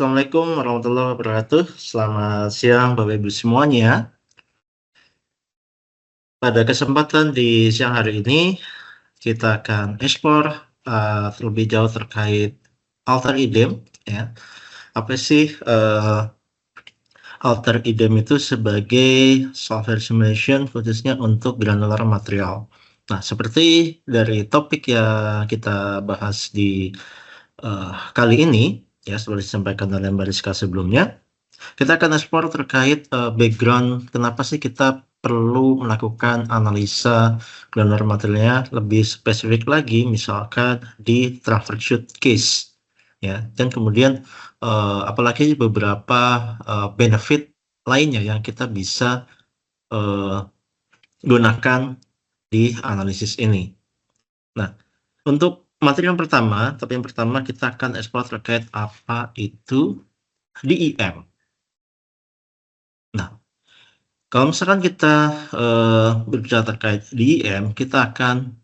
Assalamualaikum warahmatullahi wabarakatuh. Selamat siang Bapak Ibu semuanya. Pada kesempatan di siang hari ini, kita akan explore terlebih jauh terkait alter idem, ya. Apa sih alter idem itu sebagai software simulation khususnya untuk granular material. Nah, seperti dari topik yang kita bahas di kali ini, ya seperti disampaikan oleh Mbak Rizka sebelumnya, kita akan explore terkait background kenapa sih kita perlu melakukan analisa granular materialnya lebih spesifik lagi, misalkan di transfer shoot case, ya. Dan kemudian apalagi beberapa benefit lainnya yang kita bisa gunakan di analisis ini. Nah, untuk materi yang pertama, kita akan explore terkait apa itu DEM. Nah, kalau misalkan kita berbicara terkait DEM, kita akan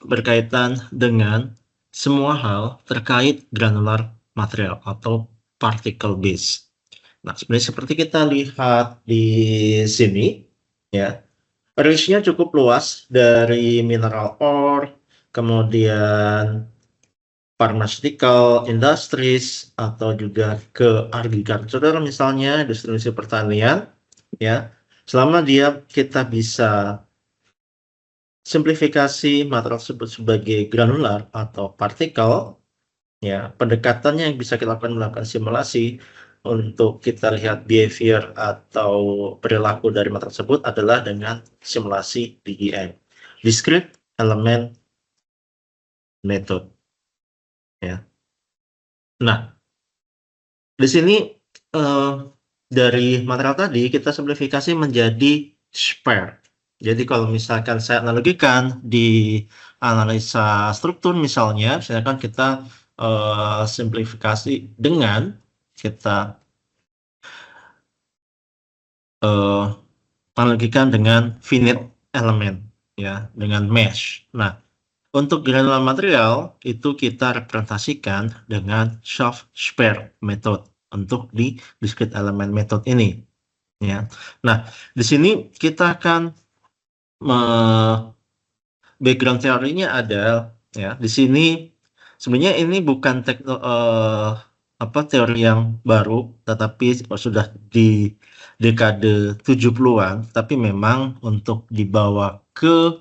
berkaitan dengan semua hal terkait granular material atau particle base. Nah, sebenarnya seperti kita lihat di sini, ya, range-nya cukup luas dari mineral ore, kemudian pharmaceutical industries, atau juga ke agricultural misalnya, industri pertanian, ya. Selama kita bisa simplifikasi material tersebut sebagai granular atau partikel, ya, pendekatannya yang bisa kita lakukan simulasi untuk kita lihat behavior atau perilaku dari material tersebut adalah dengan simulasi DEM, Discrete Element Method, ya. Nah, di sini dari material tadi kita simplifikasi menjadi spare. Jadi kalau misalkan saya analogikan di analisa struktur misalnya kan kita simplifikasi dengan kita analogikan dengan finite element, ya, dengan mesh. Nah, untuk granular material itu kita representasikan dengan soft spare method untuk di discrete element method ini, ya. Nah, di sini kita akan background teorinya ada, ya. Di sini sebenarnya ini bukan teori yang baru, tetapi sudah di dekade 70-an, tapi memang untuk dibawa ke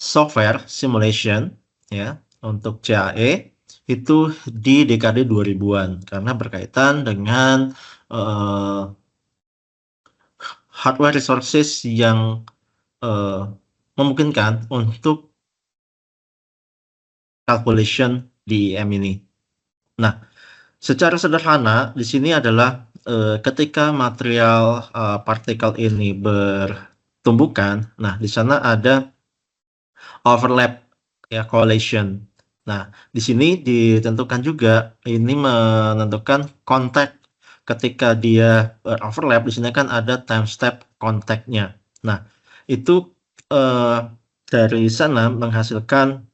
software simulation, ya, untuk CAE itu di dekade 2000-an karena berkaitan dengan hardware resources yang memungkinkan untuk calculation DEM ini. Nah, secara sederhana di sini adalah ketika material partikel ini bertumbukan, nah di sana ada overlap, ya, correlation. Nah, di sini ditentukan juga ini menentukan kontak ketika dia overlap. Di sini kan ada time step kontaknya. Nah, itu dari sana menghasilkan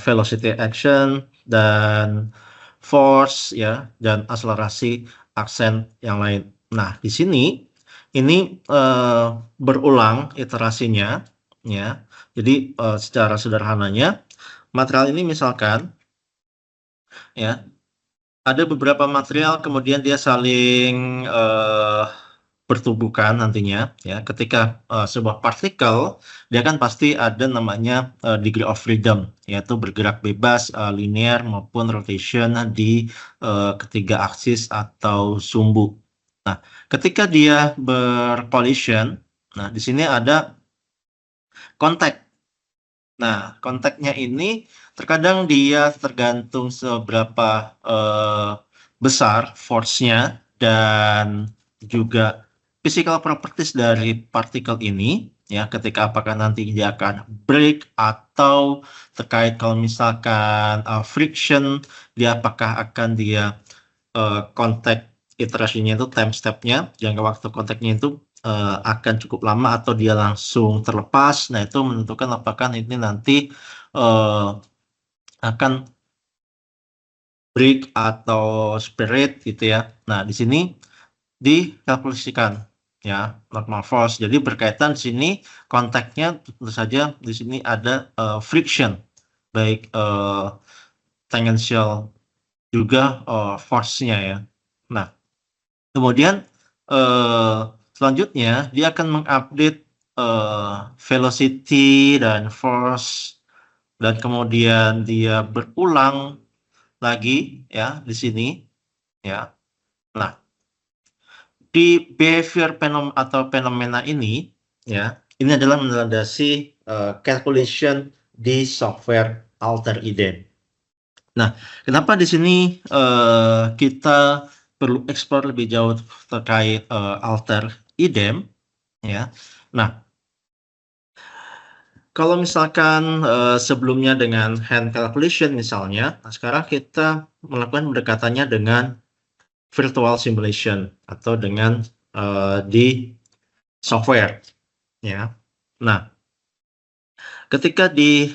velocity action dan force, ya, dan akselerasi aksen yang lain. Nah, di sini ini berulang iterasinya, ya. Jadi secara sederhananya material ini misalkan, ya, ada beberapa material kemudian dia saling bertumbukan nantinya, ya. Ketika sebuah partikel dia kan pasti ada namanya degree of freedom, yaitu bergerak bebas linear maupun rotation di ketiga aksis atau sumbu. Nah, ketika dia bercollision, nah di sini ada kontak. Nah, kontaknya ini terkadang dia tergantung seberapa besar force-nya dan juga physical properties dari partikel ini, ya, ketika apakah nanti dia akan break atau terkait kalau misalkan friction, dia apakah akan dia kontak iterasinya itu time step-nya, jangka waktu kontaknya itu akan cukup lama atau dia langsung terlepas. Nah, itu menentukan apakah ini nanti akan break atau spirit gitu ya. Nah, di sini dikalkulasikan ya, normal force. Jadi berkaitan di sini konteksnya tentu saja di sini ada friction, baik tangential juga force-nya ya. Nah, kemudian selanjutnya dia akan mengupdate velocity dan force, dan kemudian dia berulang lagi ya di sini ya. Nah, di behavior atau fenomena ini ya, ini adalah melandasi calculation di software alter idem. Nah, kenapa di sini kita perlu explore lebih jauh terkait alter idem ya. Nah, kalau misalkan sebelumnya dengan hand calculation misalnya, nah sekarang kita melakukan pendekatannya dengan virtual simulation atau dengan di software ya. Nah, ketika di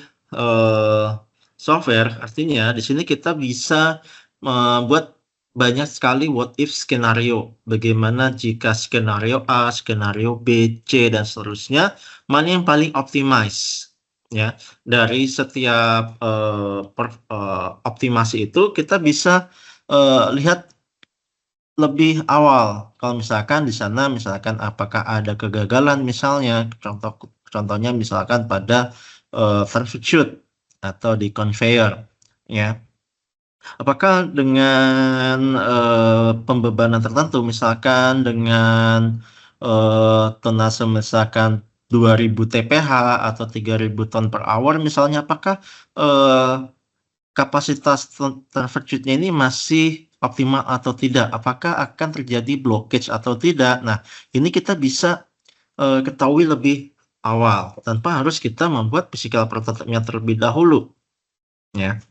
software artinya di sini kita bisa membuat banyak sekali what if skenario. Bagaimana jika skenario A, skenario B, C dan seterusnya, mana yang paling optimize ya. Dari setiap optimasi itu kita bisa lihat lebih awal. Kalau misalkan di sana misalkan apakah ada kegagalan misalnya, contohnya misalkan pada shoot atau di conveyor ya. Apakah dengan pembebanan tertentu misalkan dengan tonase misalkan 2000 TPH atau 3000 ton per hour misalnya, apakah kapasitas shoot-nya ini masih optimal atau tidak? Apakah akan terjadi blockage atau tidak? Nah, ini kita bisa ketahui lebih awal tanpa harus kita membuat physical prototype-nya terlebih dahulu ya.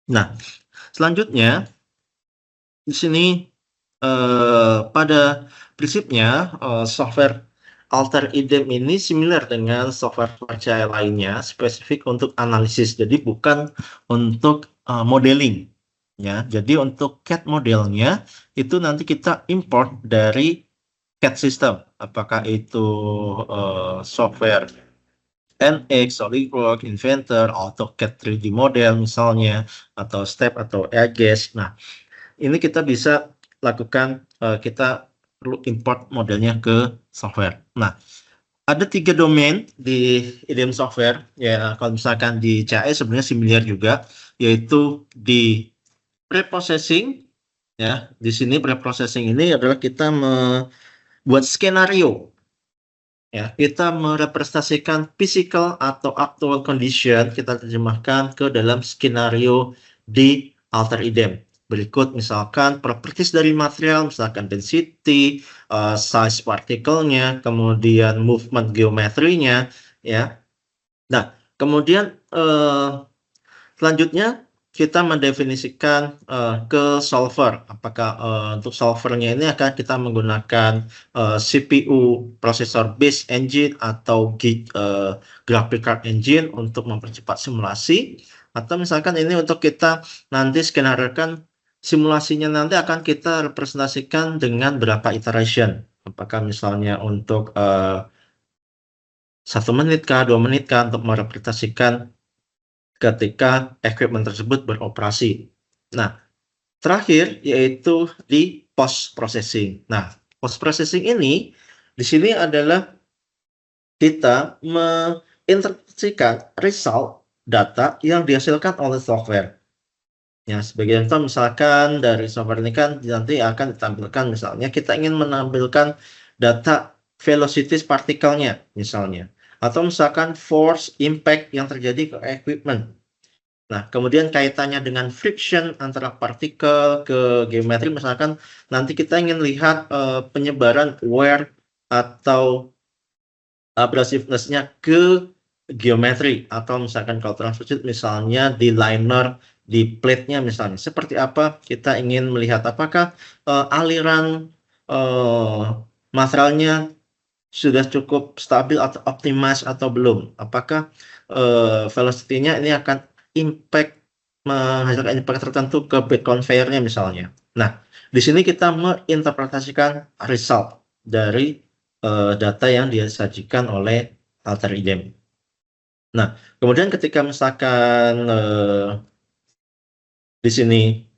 Nah, selanjutnya di sini pada prinsipnya software alter idem ini similar dengan software percaya lainnya, spesifik untuk analisis. Jadi bukan untuk modeling ya. Jadi untuk CAD modelnya itu nanti kita import dari CAD system. Apakah itu software NX, SolidWorks, Inventor, AutoCAD 3D model misalnya, atau STEP atau Airgas. Nah, ini kita bisa lakukan, kita perlu import modelnya ke software. Nah, ada 3 domain di IDM software ya. Kalau misalkan di CAE sebenarnya similar juga, yaitu di preprocessing ya. Di sini preprocessing ini adalah kita membuat skenario ya. Kita merepresentasikan physical atau actual condition, kita terjemahkan ke dalam skenario di alter idem. Berikut misalkan properties dari material, misalkan density, size partikelnya, kemudian movement geometrinya ya. Nah, kemudian selanjutnya kita mendefinisikan ke solver. Apakah untuk solvernya ini akan kita menggunakan CPU processor based engine atau graphic card engine untuk mempercepat simulasi, atau misalkan ini untuk kita nanti skenariokan simulasinya nanti akan kita representasikan dengan berapa iteration. Apakah misalnya untuk 1 menit kah, 2 menit kah untuk merepresentasikan ketika equipment tersebut beroperasi. Nah, terakhir yaitu di post processing. Nah, post processing ini di sini adalah kita menginterpretasikan result data yang dihasilkan oleh software. Ya, sebagai contoh misalkan dari software ini kan nanti akan ditampilkan misalnya kita ingin menampilkan data velocity partikelnya misalnya, atau misalkan force impact yang terjadi ke equipment. Nah, kemudian kaitannya dengan friction antara partikel ke geometri, misalkan nanti kita ingin lihat penyebaran wear atau abrasiveness-nya ke geometri, atau misalkan kalau transfer misalnya di liner di plate-nya misalnya seperti apa, kita ingin melihat apakah aliran materialnya sudah cukup stabil atau optimize atau belum, apakah velocity-nya ini akan impact menghasilkan input tertentu ke bit conveyor-nya misalnya. Nah, di sini kita menginterpretasikan result dari data yang disajikan oleh alter idem. Nah, kemudian ketika misalkan di sini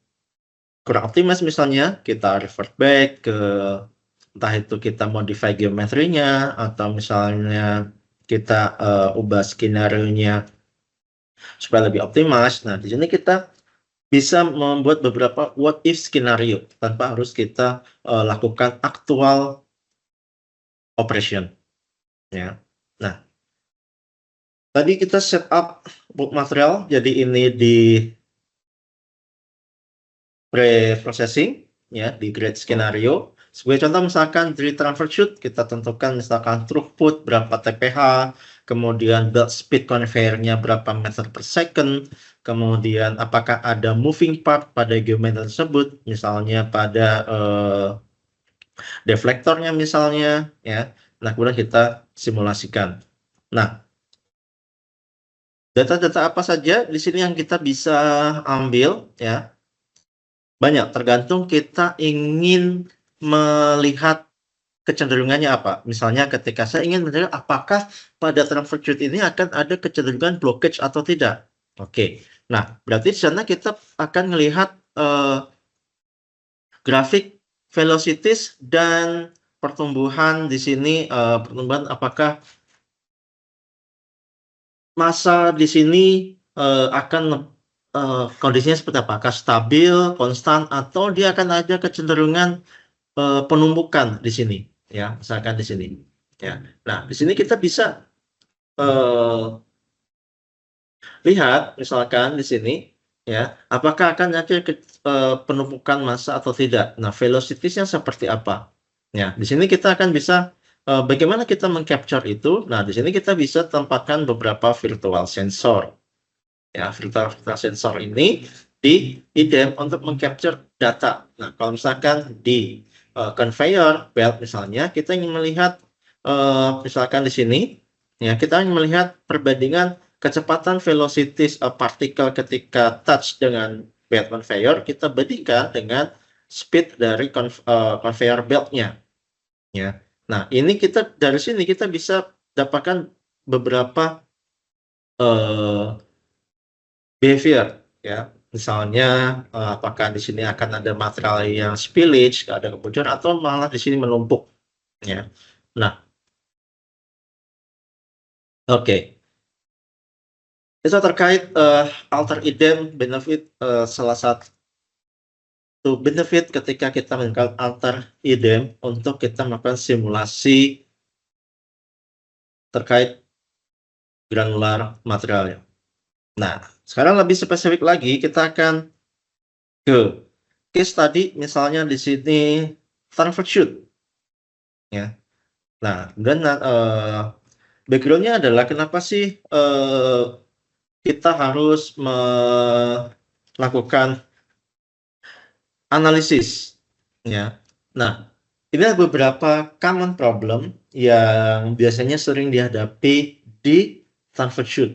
kurang optimis misalnya, kita revert back ke entah itu kita modify geometrinya atau misalnya kita ubah skenario-nya supaya lebih optimis. Nah, di sini kita bisa membuat beberapa what if skenario tanpa harus kita lakukan actual operation, ya. Nah, tadi kita setup book material, jadi ini di pre-processing, ya, di grade skenario. Sebagai contoh misalkan dari transfer shoot, kita tentukan misalkan throughput berapa TPH, kemudian belt speed conveyor-nya berapa meter per second, kemudian apakah ada moving part pada geometri tersebut, misalnya pada deflektornya misalnya, ya. Nah, kemudian kita simulasikan. Nah, data-data apa saja di sini yang kita bisa ambil, ya? Banyak, tergantung kita ingin melihat kecenderungannya apa. Misalnya ketika saya ingin melihat apakah pada transfer shoot ini akan ada kecenderungan blockage atau tidak. Oke. Nah, berarti di sana kita akan melihat grafik velocities dan pertumbuhan di sini, pertumbuhan apakah massa di sini akan kondisinya seperti apa? Apakah stabil, konstan, atau dia akan ada kecenderungan penumpukan di sini, ya, misalkan di sini, ya. Nah, di sini kita bisa lihat, misalkan di sini, ya, apakah akan ada penumpukan massa atau tidak. Nah, velocitiesnya seperti apa? Ya, di sini kita akan bisa bagaimana kita mengcapture itu. Nah, di sini kita bisa tempatkan beberapa virtual sensor. Ya, virtual sensor ini di IDEM untuk mengcapture data. Nah, kalau misalkan di conveyor belt misalnya, kita ingin melihat misalkan di sini, ya, kita ingin melihat perbandingan kecepatan velocities partikel ketika touch dengan belt conveyor, kita bandingkan dengan speed dari conveyor belt-nya, ya. Nah, ini kita dari sini kita bisa dapatkan beberapa behavior, ya. Misalnya apakah di sini akan ada material yang spillage, ada kebocoran, atau malah di sini menumpuk, ya. Nah, oke. Itu terkait alter idem benefit, salah satu benefit ketika kita menggunakan alter idem untuk kita melakukan simulasi terkait granular materialnya. Nah, sekarang lebih spesifik lagi, kita akan ke case tadi, misalnya di sini transfer shoot, ya. Nah, dan background-nya adalah kenapa sih kita harus melakukan analisis, ya. Nah, ini ada beberapa common problem yang biasanya sering dihadapi di transfer shoot,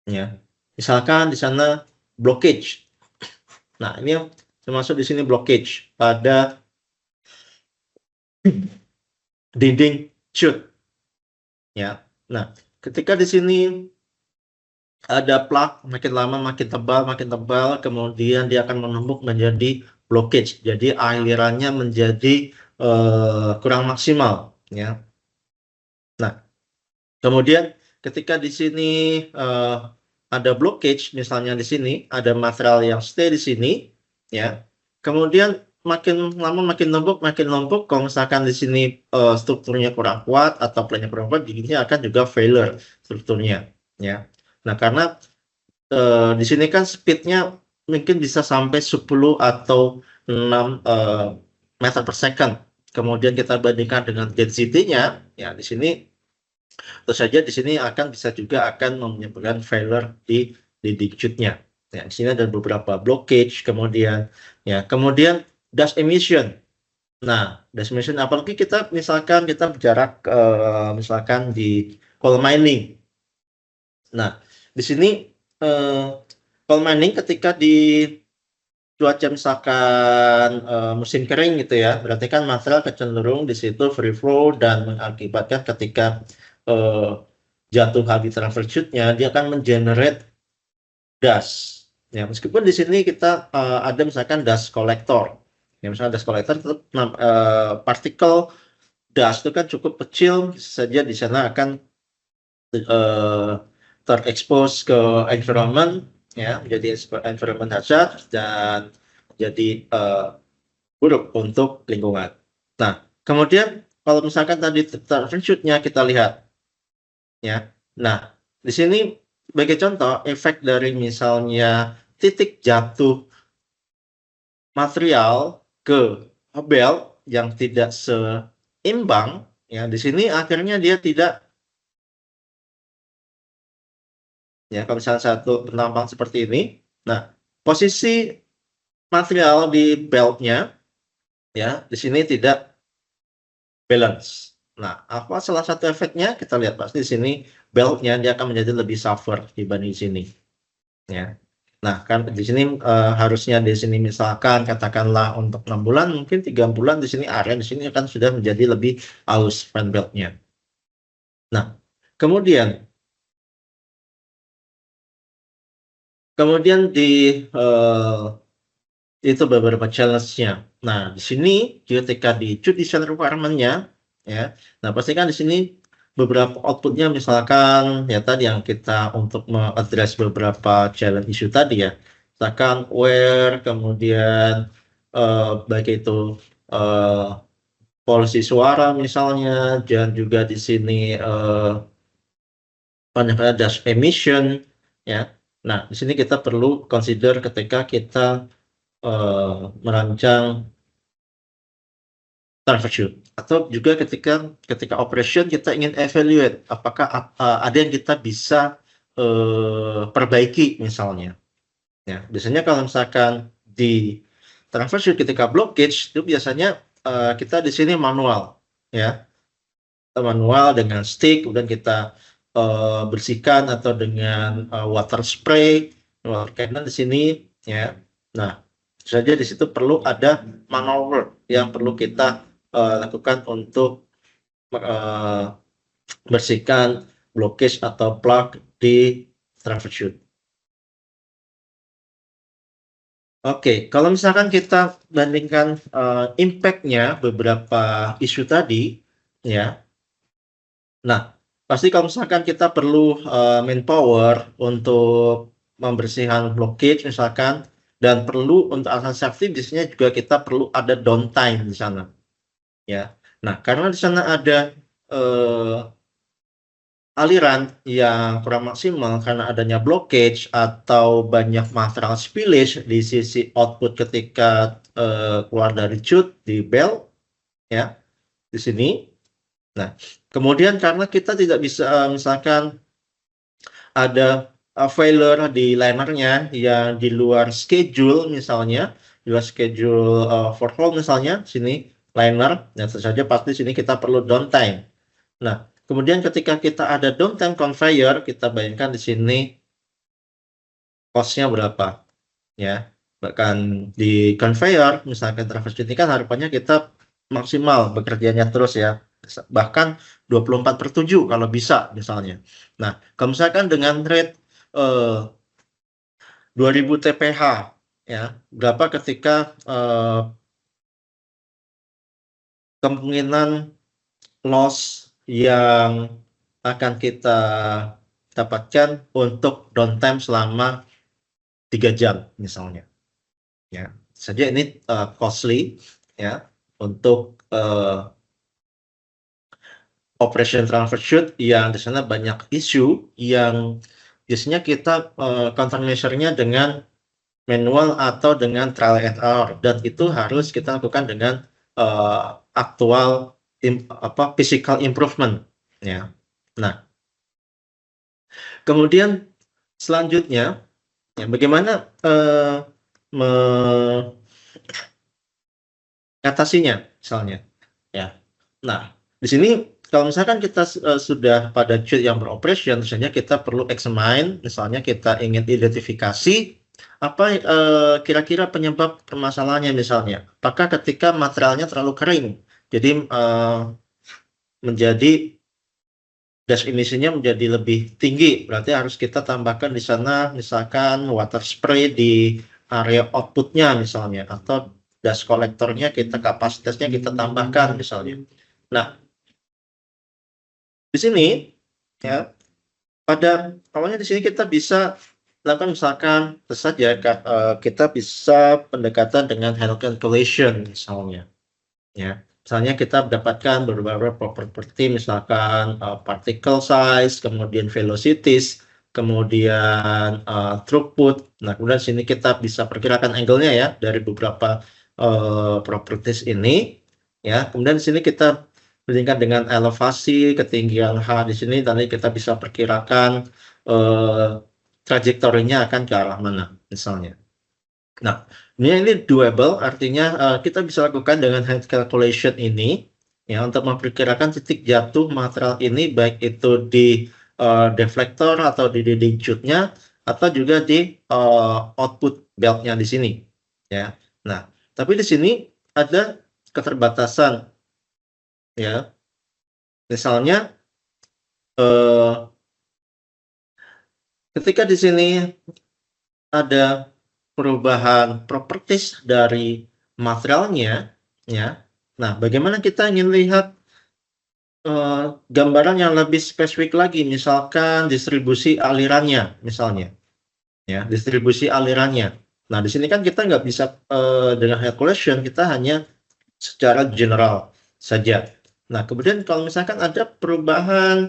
ya. Misalkan di sana blockage. Nah, ini yang termasuk di sini blockage pada dinding shoot, ya. Nah, ketika di sini ada plak makin lama makin tebal, kemudian dia akan menumpuk menjadi blockage. Jadi alirannya menjadi kurang maksimal, ya. Nah, kemudian ketika di sini ada blockage, misalnya di sini ada material yang stay di sini, ya. Kemudian makin lama makin numpuk. Kalau misalkan di sini strukturnya kurang kuat atau plannya kurang kuat, ini akan juga failure strukturnya, ya. Nah, karena di sini kan speed-nya mungkin bisa sampai 10 atau 6 meter per second. Kemudian kita bandingkan dengan density-nya, ya di sini tentu saja di sini akan bisa juga akan menyebabkan failure di shoot-nya. Ya, di sini ada beberapa blockage, kemudian dust emission. Nah, dust emission apalagi kita misalkan kita berjarak misalkan di coal mining. Nah, di sini Coal mining ketika di cuaca misalkan musim kering gitu ya, berarti kan material kecenderung di situ free flow dan mengakibatkan ketika jatuh di transfer chute-nya, dia akan mengenerate dust. Ya, meskipun di sini kita ada misalkan dust collector. Ya, misalnya dust collector itu partikel dust itu kan cukup kecil, saja di sana akan terekspos ke environment, ya, menjadi environment hazard dan jadi buruk untuk lingkungan. Nah, kemudian kalau misalkan tadi transfer chute-nya kita lihat, ya. Nah, di sini sebagai contoh efek dari misalnya titik jatuh material ke belt yang tidak seimbang, ya, di sini akhirnya dia tidak, ya, kalau misalnya satu penambang seperti ini, nah, posisi material di beltnya, ya, di sini tidak balance. Nah, apa salah satu efeknya? Kita lihat pasti di sini beltnya dia akan menjadi lebih suffer dibanding sini, ya. Nah, kan di sini harusnya di sini misalkan katakanlah untuk 6 bulan, mungkin 3 bulan di sini area di sini akan sudah menjadi lebih halus fan beltnya. Nah, kemudian di itu beberapa challenge-nya. Nah, di sini ketika di judicial requirement-nya, ya, nah pasti kan di sini beberapa output-nya misalkan ya tadi yang kita untuk mengadres beberapa challenge isu tadi ya, misalkan where, kemudian baik itu polusi suara misalnya, dan juga di sini dust emission, ya. Nah, di sini kita perlu consider ketika kita merancang transfer chute, atau juga ketika operation kita ingin evaluate apakah ada yang kita bisa perbaiki misalnya. Ya, biasanya kalau misalkan di transfer chute ketika blockage itu biasanya kita di sini manual, ya, manual dengan stick, kemudian kita bersihkan atau dengan water spray, water cannon di sini, ya. Nah, saja di situ perlu ada manual work yang perlu kita lakukan untuk bersihkan blockage atau plug di transfer chute. Oke, kalau misalkan kita bandingkan impact-nya beberapa isu tadi, ya. Nah, pasti kalau misalkan kita perlu manpower untuk membersihkan blockage misalkan, dan perlu untuk alasan safety, biasanya juga kita perlu ada downtime di sana, ya. Nah, karena di sana ada aliran yang kurang maksimal karena adanya blockage atau banyak material spillage di sisi output ketika keluar dari chute di belt, ya, di sini. Nah, kemudian karena kita tidak bisa misalkan ada failure di linernya yang di luar schedule misalnya, di luar schedule for haul misalnya, sini liner, dan tentu saja pasti sini kita perlu downtime. Nah, kemudian ketika kita ada downtime conveyor, kita bayangkan di sini cost-nya berapa, ya. Bahkan di conveyor, misalkan transfer chute ini kan harapannya kita maksimal bekerjanya terus ya, bahkan 24/7 kalau bisa misalnya. Nah, kalau misalkan dengan rate 2000 TPH, ya, berapa ketika kemungkinan loss yang akan kita dapatkan untuk downtime selama 3 jam misalnya, ya. Saja ini costly, ya, untuk operation transfer chute yang di sana banyak isu yang biasanya kita countermeasure-nya dengan manual atau dengan trial and error, dan itu harus kita lakukan dengan aktual physical improvement, ya. Nah, kemudian selanjutnya, ya, bagaimana mengatasinya misalnya, ya. Nah, di sini kalau misalkan kita sudah pada chute yang beroperation, misalnya kita perlu examine, misalnya kita ingin identifikasi apa kira-kira penyebab permasalahannya misalnya? Apakah ketika materialnya terlalu kering, jadi menjadi gas emisinya menjadi lebih tinggi, berarti harus kita tambahkan di sana misalkan water spray di area outputnya misalnya, atau gas kolektornya kapasitasnya kita tambahkan misalnya. Nah, di sini ya pada awalnya di sini kita bisa lakukan misalkan saja kita bisa pendekatan dengan Hell calculation misalnya, ya. Misalnya kita mendapatkan beberapa properti misalkan particle size, kemudian velocities, kemudian throughput. Nah, kemudian sini kita bisa perkirakan angle-nya ya dari beberapa properties ini, ya. Kemudian di sini kita bandingkan dengan elevasi, ketinggian H di sini, nanti kita bisa perkirakan trajektorinya akan ke arah mana, misalnya. Nah, ini doable, artinya kita bisa lakukan dengan hand calculation ini, ya, untuk memperkirakan titik jatuh material ini, baik itu di deflektor atau di dinding chute-nya, atau juga di output belt-nya di sini, ya. Nah, tapi di sini ada keterbatasan, ya. Misalnya, ketika di sini ada perubahan properties dari materialnya, ya. Nah, bagaimana kita ingin lihat gambaran yang lebih spesifik lagi, misalkan distribusi alirannya, misalnya, ya, distribusi alirannya. Nah, di sini kan kita nggak bisa dengan calculation, kita hanya secara general saja. Nah, kemudian kalau misalkan ada perubahan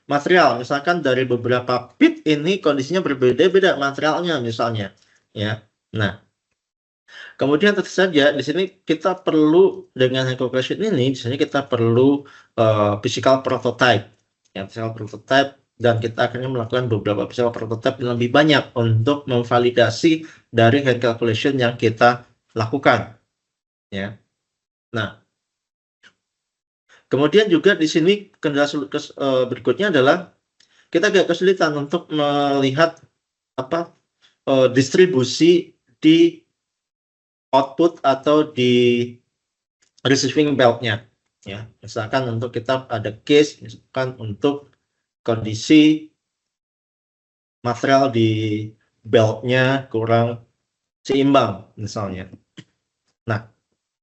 material, misalkan dari beberapa pit ini kondisinya berbeda-beda materialnya misalnya, ya. Nah, kemudian tentu saja di sini kita perlu dengan calculation ini, di sini kita perlu physical prototype, ya, physical prototype, dan kita akhirnya melakukan beberapa physical prototype yang lebih banyak untuk memvalidasi dari hand calculation yang kita lakukan, ya. Nah, kemudian juga di sini kendala berikutnya adalah kita agak kesulitan untuk melihat apa distribusi di output atau di receiving belt-nya, ya. Misalkan untuk kita ada case, misalkan untuk kondisi material di belt-nya kurang seimbang misalnya. Nah,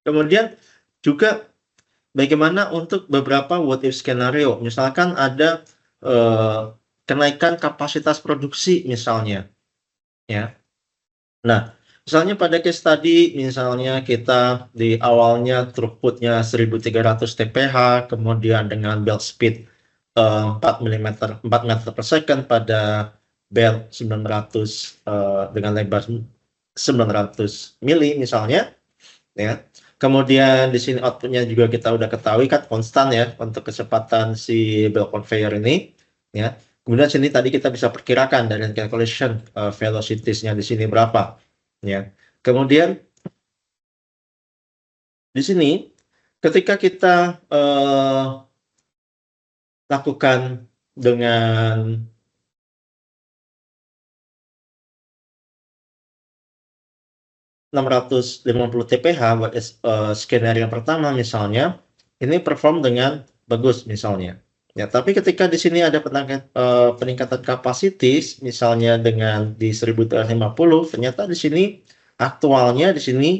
kemudian juga bagaimana untuk beberapa what if skenario, misalkan ada kenaikan kapasitas produksi misalnya, ya. Nah, misalnya pada case tadi, misalnya kita di awalnya throughput-nya 1300 TPH, kemudian dengan belt speed 4 meter per second pada belt 900 dengan lebar 900 mili misalnya, ya. Kemudian di sini outputnya juga kita udah ketahui kan konstan ya untuk kecepatan si belt conveyor ini, ya. Kemudian sini tadi kita bisa perkirakan dari calculation velocities-nya di sini berapa, ya. Kemudian di sini ketika kita lakukan dengan TPH buat skenario yang pertama misalnya, ini perform dengan bagus misalnya. Ya, tapi ketika di sini ada peningkatan kapasitas misalnya dengan di 1350, ternyata di sini aktualnya di sini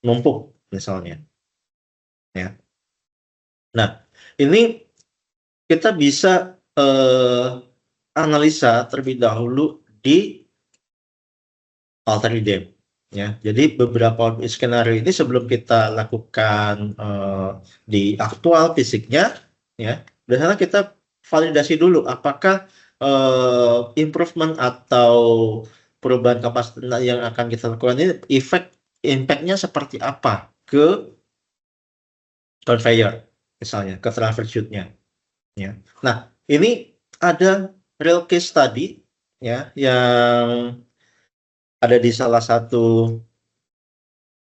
numpuk misalnya. Ya. Nah, ini kita bisa analisa terlebih dahulu di Alternate, ya. Jadi beberapa skenario ini sebelum kita lakukan di aktual fisiknya, ya, biasanya kita validasi dulu apakah improvement atau perubahan kapasitas yang akan kita lakukan ini impact-nya seperti apa ke conveyor misalnya, ke transfer chute-nya, ya. Nah, ini ada real case study, ya, yang ada di salah satu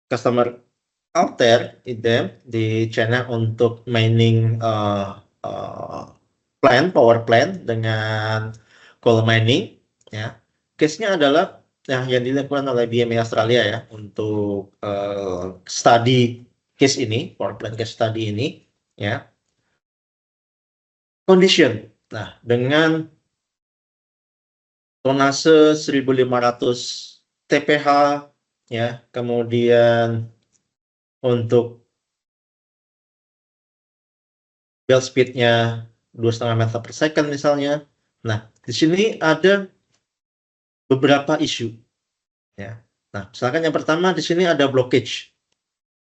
customer Altair idem di channel untuk mining power plant dengan coal mining, ya. Case-nya adalah yang dilakukan oleh BMA Australia ya untuk study case ini, power plant case study ini, ya. Condition. Nah, dengan tonase 1.500 TPH, ya, kemudian untuk belt speed-nya 2,5 meter per second misalnya. Nah, di sini ada beberapa isu, ya. Nah, misalkan yang pertama di sini ada blockage,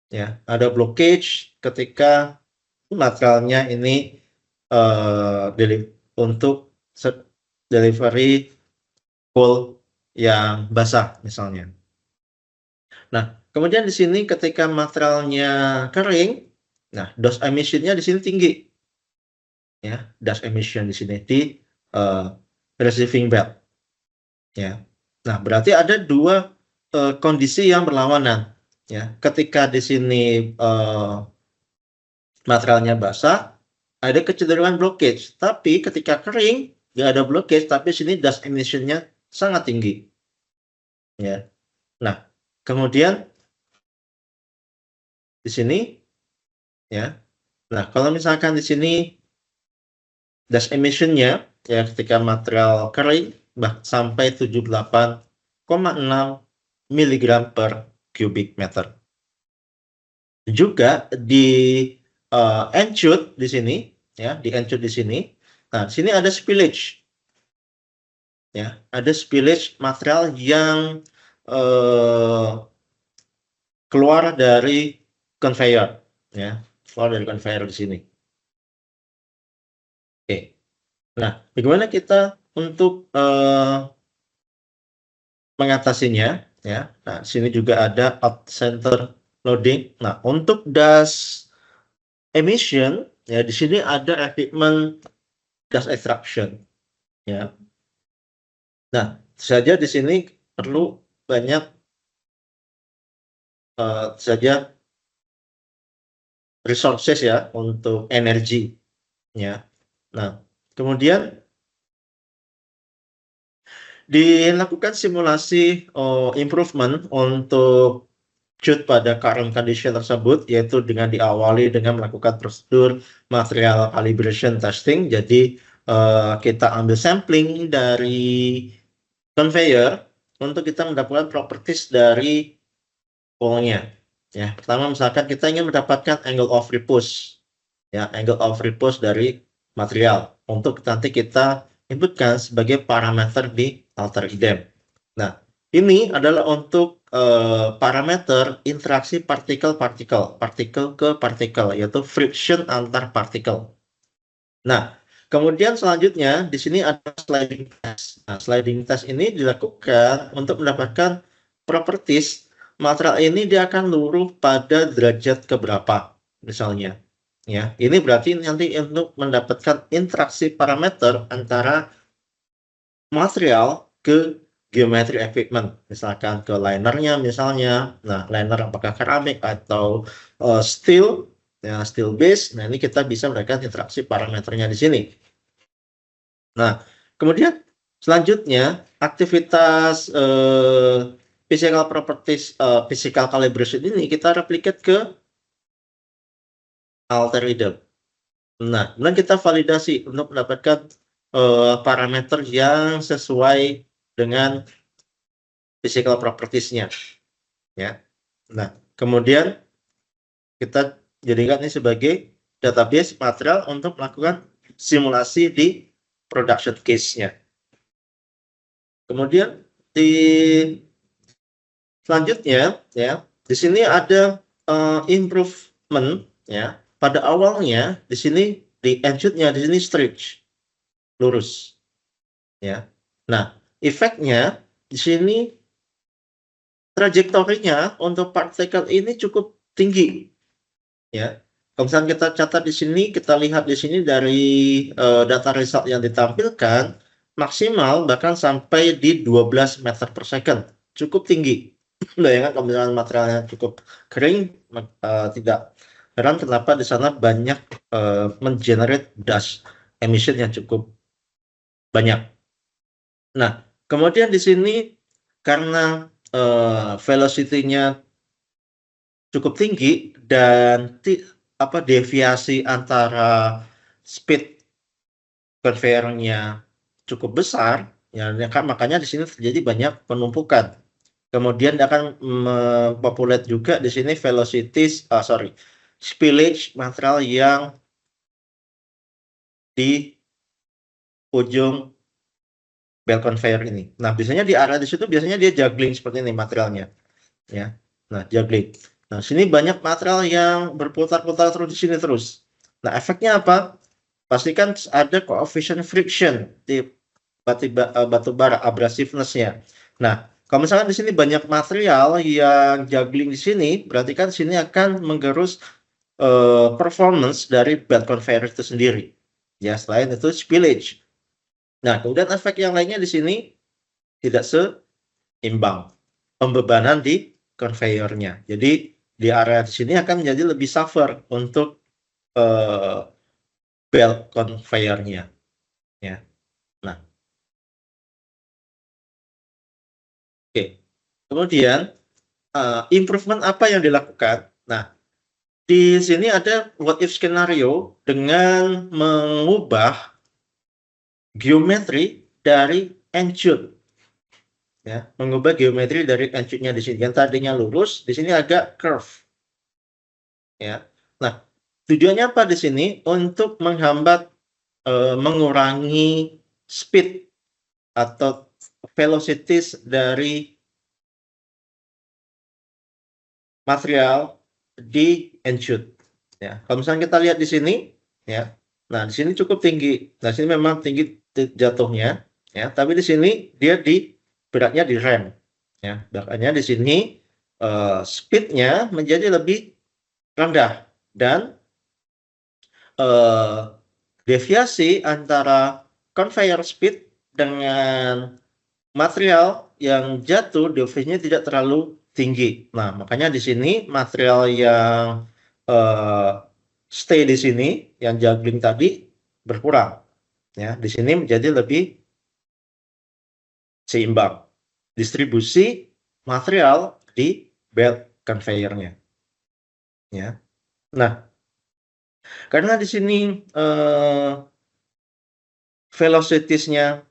ya, ada blockage ketika materialnya ini untuk delivery coal yang basah misalnya. Nah, kemudian di sini ketika materialnya kering, nah dust emission-nya di sini tinggi, ya, dust emission di sini di receiving belt, ya. Nah, berarti ada dua kondisi yang berlawanan, ya. Ketika di sini materialnya basah, ada kecenderungan blockage. Tapi ketika kering, nggak ada blockage, tapi sini dust emission-nya sangat tinggi, ya. Nah, kemudian di sini, ya. Nah, kalau misalkan di sini dust emission-nya, ya, ketika material kering sampai 78,6 mg per cubic meter. Juga di enchute di sini, ya, di enchute di sini. Nah, di sini ada spillage, ya, ada spillage material yang keluar dari conveyor, ya, keluar dari conveyor di sini. Oke, nah, bagaimana kita untuk mengatasinya, ya? Nah, di sini juga ada out center loading. Nah, untuk dust emission, ya, di sini ada equipment dust extraction, ya. Nah, saja di sini perlu banyak saja resources ya untuk energi, ya. Nah, kemudian dilakukan simulasi improvement untuk chute pada current condition tersebut, yaitu dengan diawali dengan melakukan prosedur material calibration testing. Jadi kita ambil sampling dari conveyor untuk kita mendapatkan properties dari wall-nya. Ya, pertama misalkan kita ingin mendapatkan angle of repose, ya, angle of repose dari material untuk nanti kita inputkan sebagai parameter di alter idem. Nah, ini adalah untuk parameter interaksi partikel-partikel, partikel ke partikel, yaitu friction antar partikel. Nah, kemudian selanjutnya di sini ada sliding test. Nah, sliding test ini dilakukan untuk mendapatkan properties material ini dia akan luruh pada derajat keberapa, misalnya. Ya, ini berarti nanti untuk mendapatkan interaksi parameter antara material ke geometry equipment, misalkan ke linernya misalnya. Nah, liner apakah keramik atau steel, ya, steel base. Nah, ini kita bisa mendapatkan interaksi parameternya di sini. Nah, kemudian selanjutnya aktivitas physical properties, physical calibration ini kita replicate ke alter idem. Nah, kemudian kita validasi untuk mendapatkan parameter yang sesuai dengan physical properties-nya, ya. Nah, kemudian kita jadikan ini sebagai database material untuk melakukan simulasi di production case-nya. Kemudian di selanjutnya, ya, di sini ada improvement, ya. Pada awalnya di sini di enchute-nya di sini straight, lurus, ya. Nah, efeknya di sini trajektorinya untuk partikel ini cukup tinggi, ya. Kalau misalnya kita catat di sini, kita lihat di sini dari data result yang ditampilkan, maksimal bahkan sampai di 12 meter per second, cukup tinggi. Bayangkan kalau misalnya materialnya cukup kering, tidak heran kenapa di sana banyak mengenerate dust emission yang cukup banyak. Nah, kemudian di sini karena velocity-nya cukup tinggi dan deviasi antara speed conveyor-nya cukup besar, ya makanya di sini terjadi banyak penumpukan. Kemudian akan mempopulate juga di sini spillage material yang di ujung belt conveyor ini. Nah, biasanya di area di situ biasanya dia juggling seperti ini materialnya, ya. Nah, juggling. Nah, sini banyak material yang berputar-putar terus di sini terus. Nah, efeknya apa? Pastikan ada coefficient friction di batu bara, abrasiveness-nya. Nah, kalau misalkan di sini banyak material yang juggling di sini, berarti kan sini akan menggerus performance dari belt conveyor itu sendiri. Ya, selain itu spillage. Nah, kemudian efek yang lainnya di sini tidak seimbang pembebanan di conveyor-nya. Jadi di area di sini akan menjadi lebih suffer untuk belt conveyor-nya. Ya. Nah, oke. Kemudian improvement apa yang dilakukan? Nah, di sini ada what if skenario dengan mengubah geometri dari enchute. Ya, mengubah geometri dari enchute-nya di sini. Yang tadinya lurus, di sini agak curve. Ya. Nah, tujuannya apa di sini? Untuk menghambat mengurangi speed atau velocities dari material di enchute. Ya, kalau misalnya kita lihat di sini, ya, nah di sini cukup tinggi. Nah, sini memang tinggi jatuhnya, ya, tapi di sini dia beratnya di rem, ya, makanya di sini speednya menjadi lebih rendah dan deviasi antara conveyor speed dengan material yang jatuh deviasinya tidak terlalu tinggi. Nah, makanya di sini material yang stay di sini, yang juggling tadi berkurang. Ya, di sini menjadi lebih seimbang distribusi material di belt conveyor-nya. Ya. Nah, karena di sini velocity-nya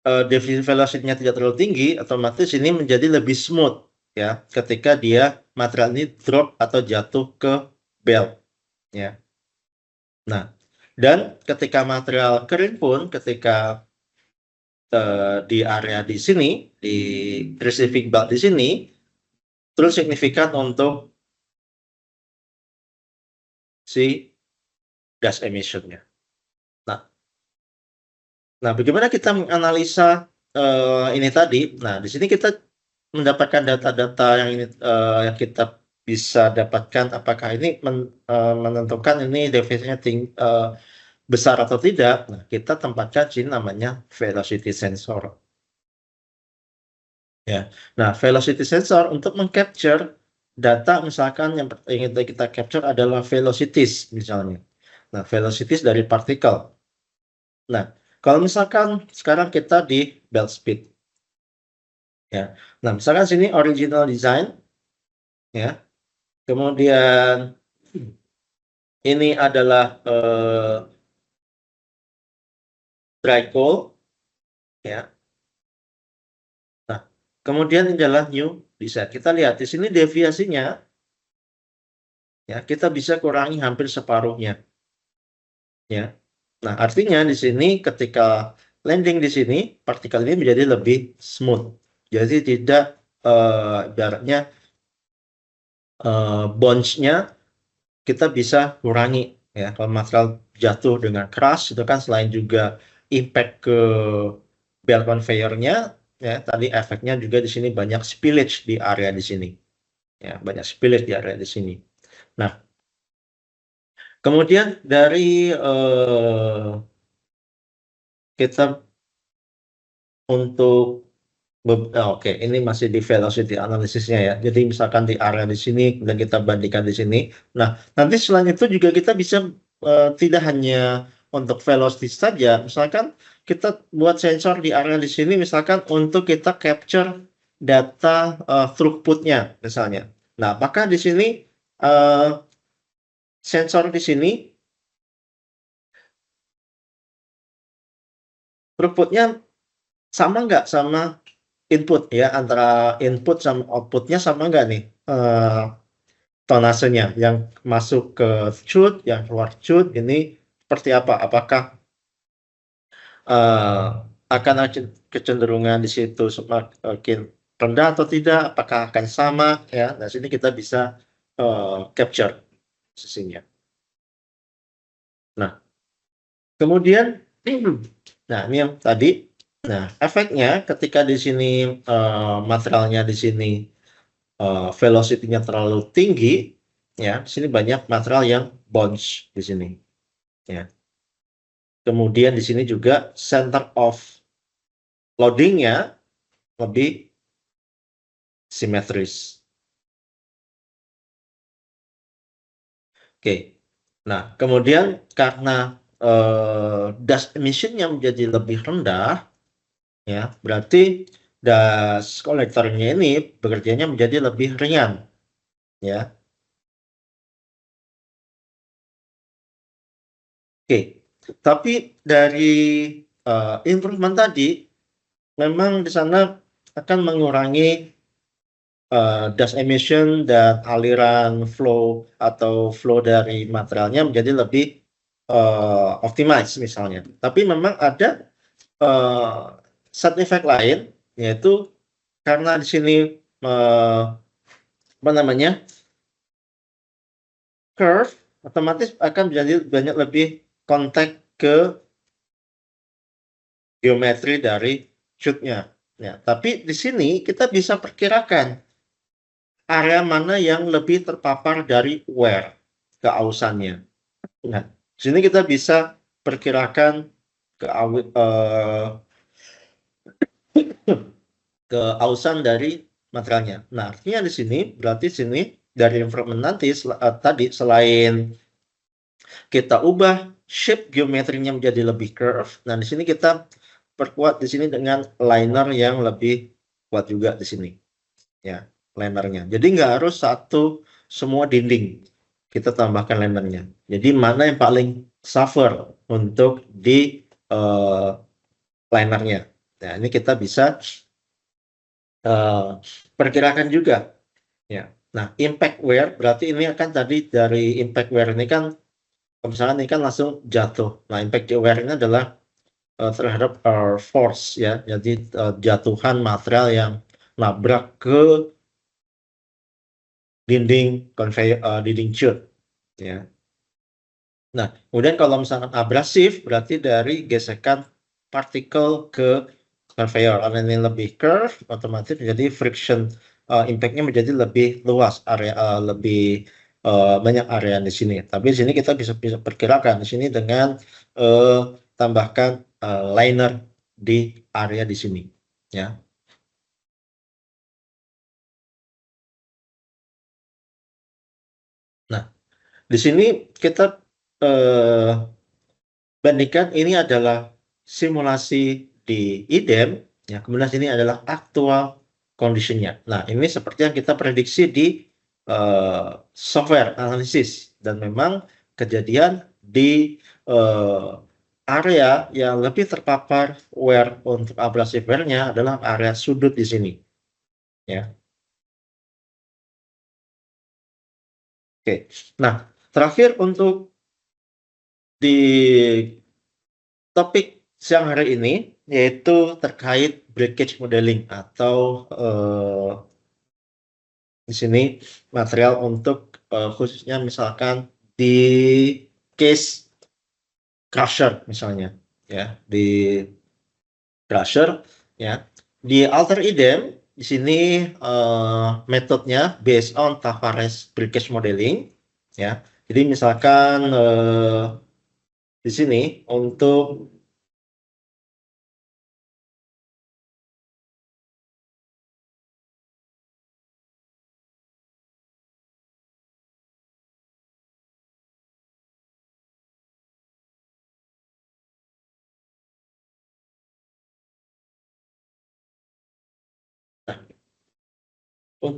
deviasi velocity-nya tidak terlalu tinggi, otomatis ini menjadi lebih smooth ya ketika dia material ini drop atau jatuh ke belt ya. Nah, dan ketika material kering pun ketika di area di sini di receiving belt di sini terus signifikan untuk si gas emission-nya. Nah, bagaimana kita menganalisa ini tadi? Nah, di sini kita mendapatkan data-data yang kita bisa dapatkan apakah ini menentukan ini defisitnya besar atau tidak. Nah, kita tempatkan sini namanya velocity sensor. Ya. Nah, velocity sensor untuk mengcapture data misalkan yang ingin kita capture adalah velocities misalnya. Nah, velocities dari partikel. Nah, kalau misalkan sekarang kita di belt speed. Ya. Nah, misalkan sini original design ya. Kemudian ini adalah dry coal ya. Nah, kemudian ini adalah new design. Kita lihat di sini deviasinya ya, kita bisa kurangi hampir separuhnya. Ya. Nah, artinya di sini ketika landing di sini partikel ini menjadi lebih smooth. Jadi tidak ibaratnya bounce-nya kita bisa kurangi ya. Kalau material jatuh dengan keras itu kan selain juga impact ke belt conveyor-nya ya, tadi efeknya juga di sini banyak spillage di area di sini. Ya, banyak spillage di area di sini. Nah, kemudian dari kita untuk oke, ini masih di velocity analisisnya ya. Jadi misalkan di area di sini dan kita bandingkan di sini. Nah, nanti selain itu juga kita bisa tidak hanya untuk velocity saja, misalkan kita buat sensor di area di sini misalkan untuk kita capture data throughput-nya misalnya. Nah, apakah di sini sensor di sini throughput-nya sama nggak sama input ya, antara input sama output-nya sama nggak nih tonasenya, yang masuk ke chute, yang keluar chute ini seperti apa? Apakah akan ada kecenderungan di situ semakin rendah atau tidak? Apakah akan sama ya? Nah, sini kita bisa capture sisinya. Nah, kemudian nah ini yang tadi. Nah, efeknya ketika di sini materialnya di sini velocity-nya terlalu tinggi, ya, di sini banyak material yang bounce di sini, ya. Kemudian di sini juga center of loading-nya lebih simetris. Oke. Nah, kemudian karena dust emission-nya menjadi lebih rendah, ya, berarti dust collector-nya ini bekerjanya menjadi lebih ringan, ya. Oke. Tapi dari improvement tadi, memang di sana akan mengurangi dust emission dan aliran flow atau flow dari materialnya menjadi lebih optimize misalnya. Tapi memang ada side effect lain, yaitu karena di sini apa namanya, curve otomatis akan menjadi banyak lebih kontak ke geometri dari chute-nya. Ya, tapi di sini kita bisa perkirakan area mana yang lebih terpapar dari wear, keausannya. Nah, di sini kita bisa perkirakan keausan dari materialnya. Nah, artinya di sini berarti sini dari improvement nanti tadi selain kita ubah shape geometrinya menjadi lebih curve. Nah, di sini kita perkuat di sini dengan liner yang lebih kuat juga di sini. Ya, linernya. Jadi nggak harus satu semua dinding kita tambahkan linernya. Jadi mana yang paling suffer untuk di linernya. Nah, ini kita bisa perkirakan juga. Ya. Nah, impact wear berarti ini akan tadi dari impact wear ini kan misalnya ini kan langsung jatuh. Nah, impact wear ini adalah terhadap force ya. Jadi jatuhan material yang nabrak ke dinding conveyor, dinding chute ya. Nah, kemudian kalau misalkan abrasif berarti dari gesekan partikel ke conveyor. Karena ini lebih curve, otomatis menjadi friction impact-nya menjadi lebih luas, area lebih banyak area di sini. Tapi di sini kita bisa perkirakan di sini dengan tambahkan liner di area di sini, ya. Nah, di sini kita bandingkan ini adalah simulasi di IDEM, ya, kemudian sini adalah actual condition-nya. Nah, ini seperti yang kita prediksi di software analisis, dan memang kejadian di area yang lebih terpapar wear untuk abrasive wear-nya adalah area sudut di sini, ya. Oke. Nah, terakhir untuk di topik siang hari ini yaitu terkait breakage modeling atau di sini material untuk khususnya misalkan di case crusher misalnya, ya, di crusher, ya. Di alter idem di sini metodenya based on Tavares breakage modeling, ya. Jadi misalkan di sini untuk Oke.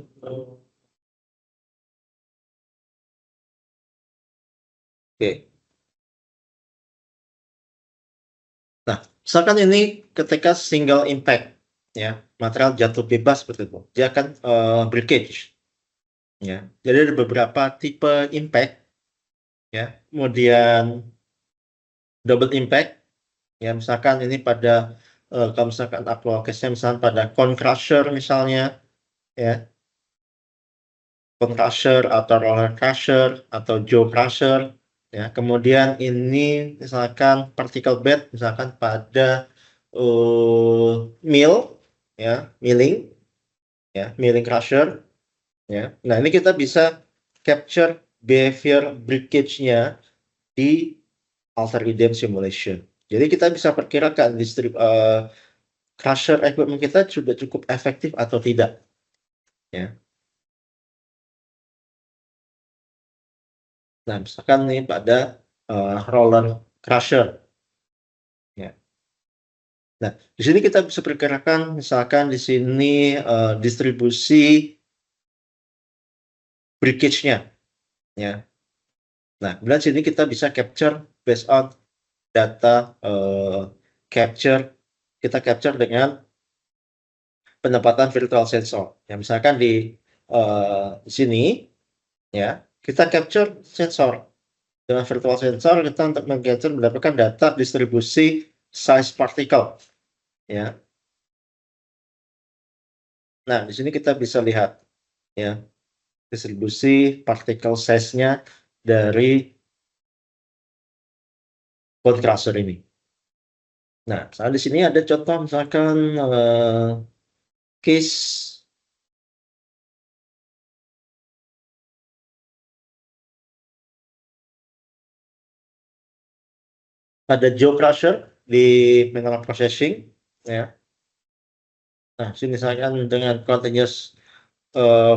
Nah, misalkan ini ketika single impact, ya, material jatuh bebas seperti itu, dia akan breakage, ya. Jadi ada beberapa tipe impact, ya. Kemudian double impact, ya, misalkan ini pada kalau misalkan case-nya misalkan pada cone crusher misalnya, ya, cone crusher atau roller crusher atau jaw crusher, ya. Kemudian ini misalkan particle bed misalkan pada mill, ya, milling, ya, milling crusher, ya. Nah, ini kita bisa capture behavior breakage-nya di alter idem simulation. Jadi kita bisa perkirakan crusher equipment kita sudah cukup efektif atau tidak, ya. Nah, misalkan nih pada roller crusher, ya. Nah, di sini kita bisa perkirakan misalkan di sini distribusi breakage-nya, ya. Nah, kemudian sini kita bisa capture based on data kita capture dengan penempatan virtual sensor. Ya, misalkan di sini, ya, kita capture sensor. Dengan virtual sensor kita untuk mendapatkan data distribusi size particle, ya. Nah, di sini kita bisa lihat, ya, distribusi particle size-nya dari cone crusher ini. Nah, misalnya di sini ada contoh misalkan case ada jaw crusher di mineral processing, ya. Nah, sini misalkan dengan continuous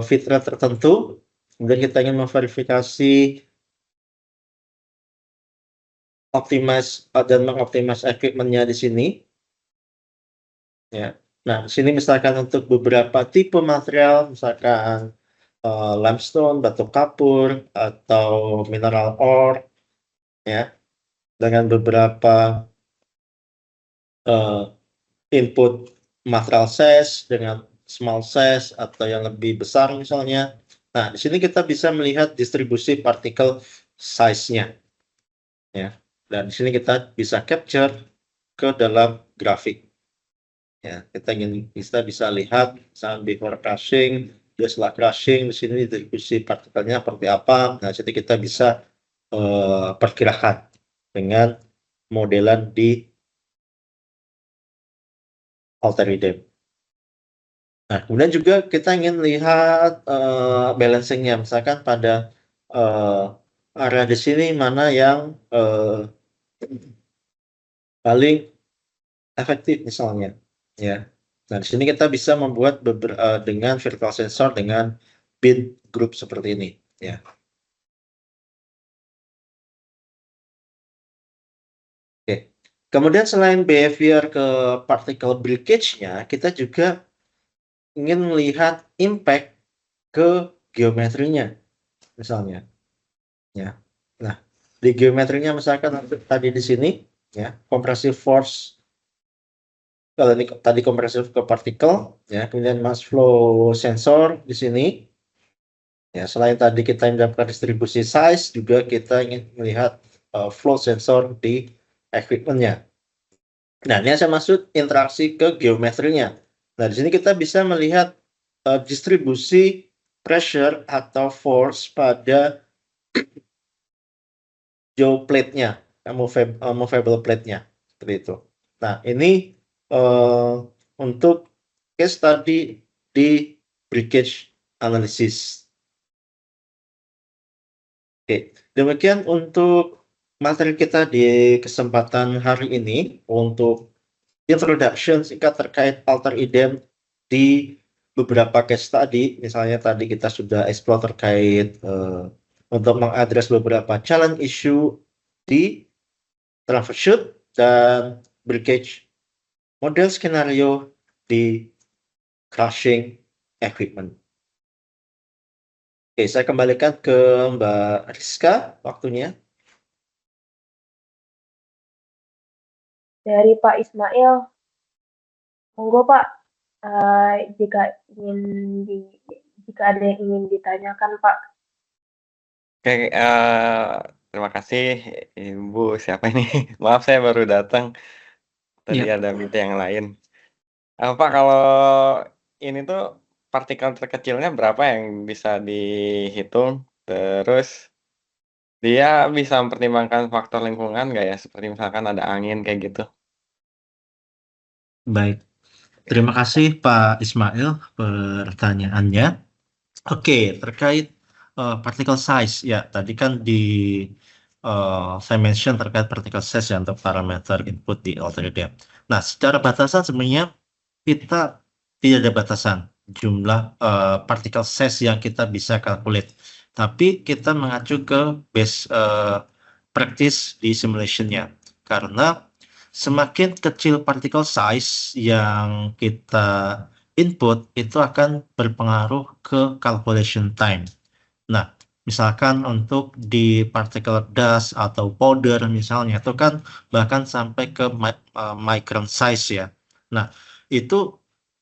feed rate tertentu, kemudian kita ingin memverifikasi dan mengoptimize equipment-nya di sini, ya. Nah, di sini misalkan untuk beberapa tipe material, misalkan limestone, batu kapur, atau mineral ore, ya, dengan beberapa input material size dengan small size atau yang lebih besar misalnya. Nah, di sini kita bisa melihat distribusi partikel size-nya, ya. Dan di sini kita bisa capture ke dalam grafik. Ya, kita bisa lihat misalnya before crushing, setelah crushing, di sini distribusi partikelnya seperti apa. Nah, jadi kita bisa perkirakan dengan modelan di alter idem. Nah, kemudian juga kita ingin lihat balancing-nya, misalkan pada area di sini mana yang paling efektif misalnya, ya. Nah, di sini kita bisa membuat dengan virtual sensor dengan bin group seperti ini, ya. Oke. Kemudian selain behavior ke particle breakage-nya, kita juga ingin melihat impact ke geometrinya misalnya, ya. Nah, di geometrinya misalkan tadi di sini, ya, compressive force, kalau ini tadi compressive ke partikel, ya, kemudian mass flow sensor di sini, ya. Selain tadi kita mendapatkan distribusi size, juga kita ingin melihat flow sensor di equipment-nya. Nah, ini saya maksud interaksi ke geometrinya. Nah, di sini kita bisa melihat distribusi pressure atau force pada jaw plate-nya, movable plate-nya, seperti itu. Nah, ini untuk case study di breakage analysis. Oke, demikian untuk materi kita di kesempatan hari ini untuk introduction singkat terkait alter idem di beberapa case study. Misalnya tadi kita sudah explore terkait untuk mengadres beberapa challenge issue di troubleshoot dan breakage model skenario di crushing equipment. Oke, saya kembalikan ke Mbak Rizka waktunya. Dari Pak Ismail, monggo Pak, jika ingin di, jika ada yang ingin ditanyakan Pak. Oke, terima kasih Ibu. Siapa ini? Maaf, saya baru datang. Tadi Iya. ada meeting yang lain. Pak, kalau ini tuh partikel terkecilnya berapa yang bisa dihitung? Terus dia bisa mempertimbangkan faktor lingkungan nggak ya? Seperti misalkan ada angin kayak gitu. Baik, terima kasih Pak Ismail pertanyaannya. Oke, terkait particle size, ya tadi kan saya mention terkait particle size ya untuk parameter input di Algorithm. Nah, secara batasan sebenarnya kita tidak ada batasan jumlah particle size yang kita bisa calculate, tapi kita mengacu ke base practice di simulationnya, karena semakin kecil particle size yang kita input itu akan berpengaruh ke calculation time. Nah, misalkan untuk di particle dust atau powder misalnya itu kan bahkan sampai ke micron size ya. Nah, itu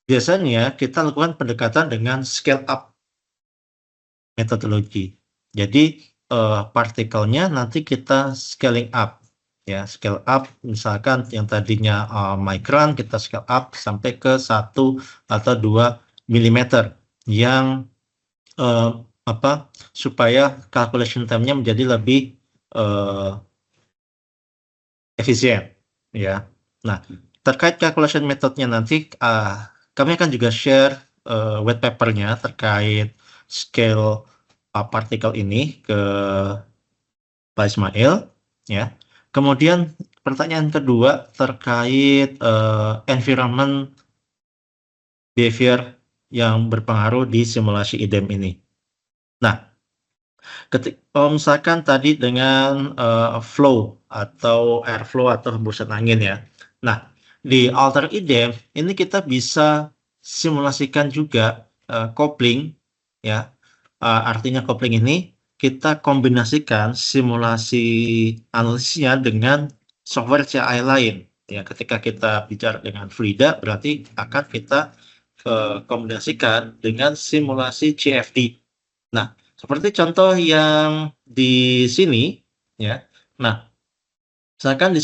biasanya kita lakukan pendekatan dengan scale up metodologi. Jadi partikelnya nanti kita scaling up ya, scale up misalkan yang tadinya micron kita scale up sampai ke 1 atau 2 milimeter yang supaya calculation time-nya menjadi lebih efisien ya. Nah, terkait calculation methodnya nanti kami akan juga share white paper-nya terkait scale partikel ini ke Pak Ismail ya. Kemudian pertanyaan kedua terkait environment behavior yang berpengaruh di simulasi IDEM ini. Nah, misalkan tadi dengan flow atau airflow atau hembusan angin ya. Nah, di alter IDEM ini kita bisa simulasikan juga coupling ya. Artinya coupling ini kita kombinasikan simulasi analisisnya dengan software CAI lain. Ya, ketika kita bicara dengan Frida berarti akan kita kombinasikan dengan simulasi CFD. Nah, seperti contoh yang di sini ya. Nah, misalkan di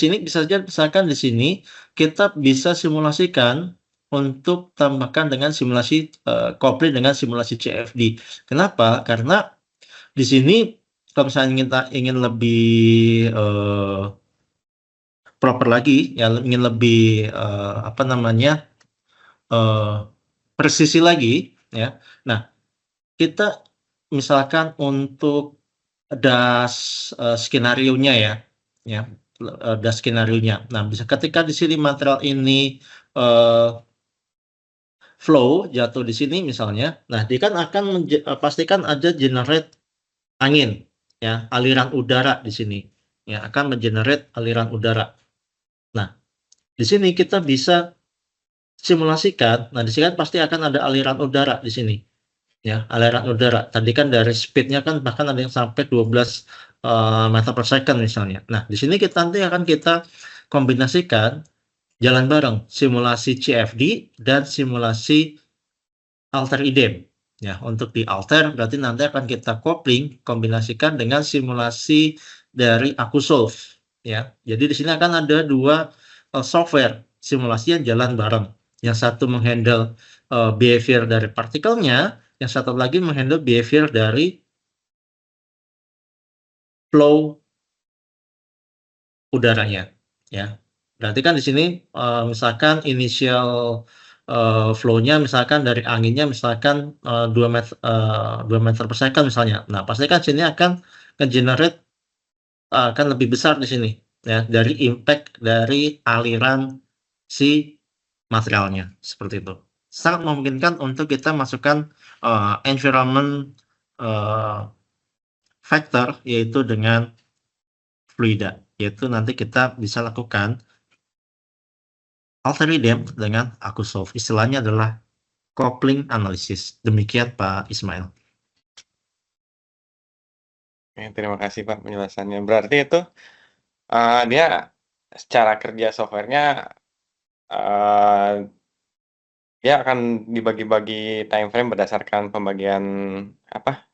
sini kita bisa simulasikan untuk tambahkan dengan simulasi coupling dengan simulasi CFD. Kenapa? Karena di sini kalau misalnya kita ingin lebih proper lagi ya, ingin lebih presisi lagi ya. Nah, kita misalkan untuk das skenario-nya ya, das skenario-nya. Nah, bisa ketika di sini material ini flow jatuh di sini misalnya, nah dia kan akan pastikan ada generate angin ya, aliran udara di sini ya, akan mengenerate aliran udara. Nah, di sini kita bisa simulasikan. Nah, di sini kan pasti akan ada aliran udara di sini ya, aliran udara. Tadi kan dari speed-nya kan bahkan ada yang sampai 12 meter per second misalnya. Nah, di sini kita nanti akan kita kombinasikan jalan bareng simulasi CFD dan simulasi alter IDEM. Ya, untuk di alter berarti nanti akan kita coupling kombinasikan dengan simulasi dari AkuSolve ya. Jadi di sini akan ada dua software simulasi yang jalan bareng. Yang satu menghandle behavior dari partikelnya, yang satu lagi menghandle behavior dari flow udaranya ya. Berarti kan di sini misalkan initial flow-nya misalkan dari anginnya misalkan 2 meter per second misalnya. Nah, pasti kan sini akan nge-generate akan lebih besar di sini ya, dari impact dari aliran si materialnya seperti itu. Sangat memungkinkan untuk kita masukkan environment factor yaitu dengan fluida, yaitu nanti kita bisa lakukan alter IDEM dengan AkuSolve. Istilahnya adalah coupling analysis. Demikian Pak Ismail. Terima kasih Pak penjelasannya. Berarti itu dia secara kerja software-nya dia akan dibagi-bagi time frame berdasarkan pembagian apa?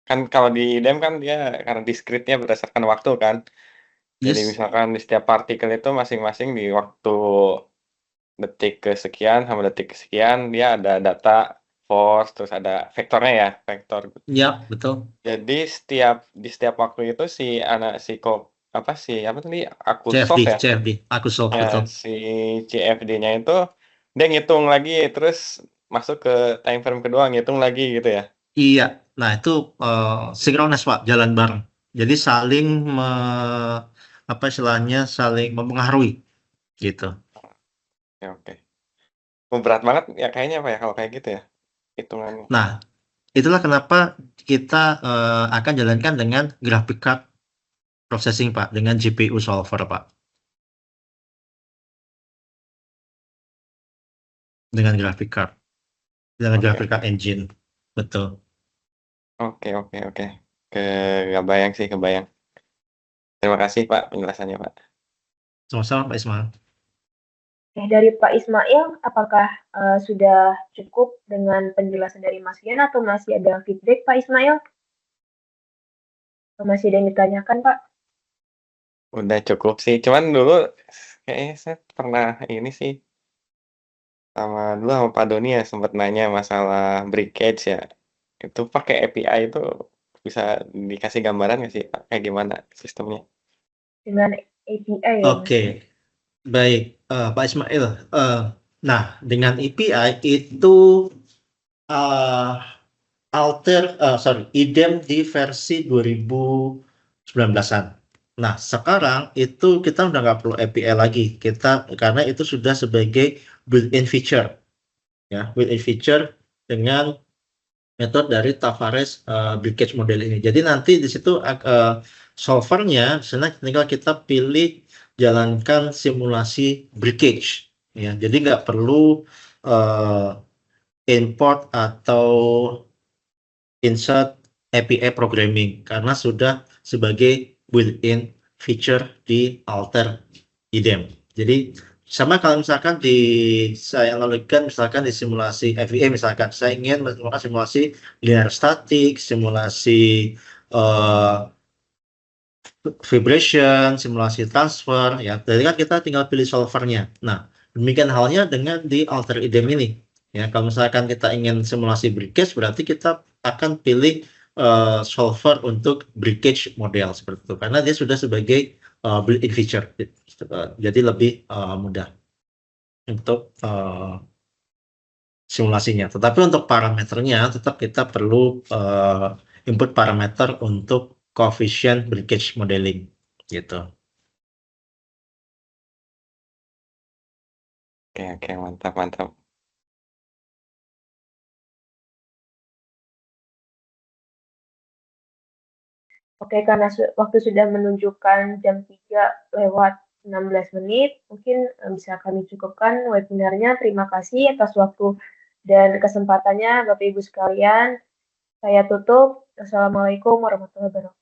Kan kalau di IDM kan dia karena discrete-nya berdasarkan waktu kan. Jadi Yes. misalkan di setiap partikel itu masing-masing di waktu detik kesekian sama detik kesekian dia ada data force terus ada vektornya ya, vektor. Ya, betul. Jadi di setiap waktu itu si anak si kok apa sih apa tadi CFD, Akusoft ya? CFD, aku solve Ya betul. si CFD-nya itu dia ngitung lagi terus masuk ke time frame kedua ngitung lagi gitu ya. Iya, nah itu sinkronis Pak, jalan bareng. Jadi saling apa istilahnya saling mempengaruhi gitu. Oke oke. Berat banget ya kayaknya Pak ya kalau kayak gitu ya hitungannya. Nah, itulah kenapa kita akan jalankan dengan graphic card processing Pak, dengan GPU solver Pak, dengan graphic card, dengan Oke graphic card engine, betul. oke oke oke. Kebayang sih kebayang. Terima kasih Pak penjelasannya Pak. Sama-sama Pak Ismail. Dari Pak Ismail, apakah sudah cukup dengan penjelasan dari Mas Rian atau masih ada feedback Pak Ismail? Atau masih ada yang ditanyakan Pak? Udah cukup sih. Cuman dulu kayaknya saya pernah ini sih dulu sama Pak Doni ya sempat nanya masalah breakage ya. Itu pakai API itu bisa dikasih gambaran nggak sih Pak? Kayak gimana sistemnya? Dengan API ya Mas? Oke, baik Pak Ismail. Nah, dengan API itu eh, IDEM di versi 2019-an. Nah, sekarang itu kita udah nggak perlu API lagi, karena itu sudah sebagai built-in feature, ya, built-in feature dengan metode dari Tavares breakage model ini. Jadi nanti di situ solvernya, sebenarnya tinggal kita pilih jalankan simulasi breakage, ya. Jadi nggak perlu import atau insert API programming karena sudah sebagai built-in feature di Alter IDEM. Jadi sama kalau misalkan saya analogikan misalkan di simulasi FEA misalkan saya ingin melakukan simulasi linear static, simulasi uh, vibration, simulasi transfer, ya. Jadi kan kita tinggal pilih solvernya. Nah, demikian halnya dengan di Alter IDEM ini. Ya, kalau misalkan kita ingin simulasi breakage, berarti kita akan pilih solver untuk breakage model seperti itu, karena dia sudah sebagai built-in feature, jadi lebih mudah untuk simulasinya. Tetapi untuk parameternya, tetap kita perlu input parameter untuk coefficient breakage modeling, gitu. Oke oke mantap mantap. Oke, karena waktu sudah menunjukkan jam 3:16 menit, mungkin bisa kami cukupkan webinarnya. Terima kasih atas waktu dan kesempatannya Bapak Ibu sekalian. Saya tutup. Assalamualaikum warahmatullahi wabarakatuh.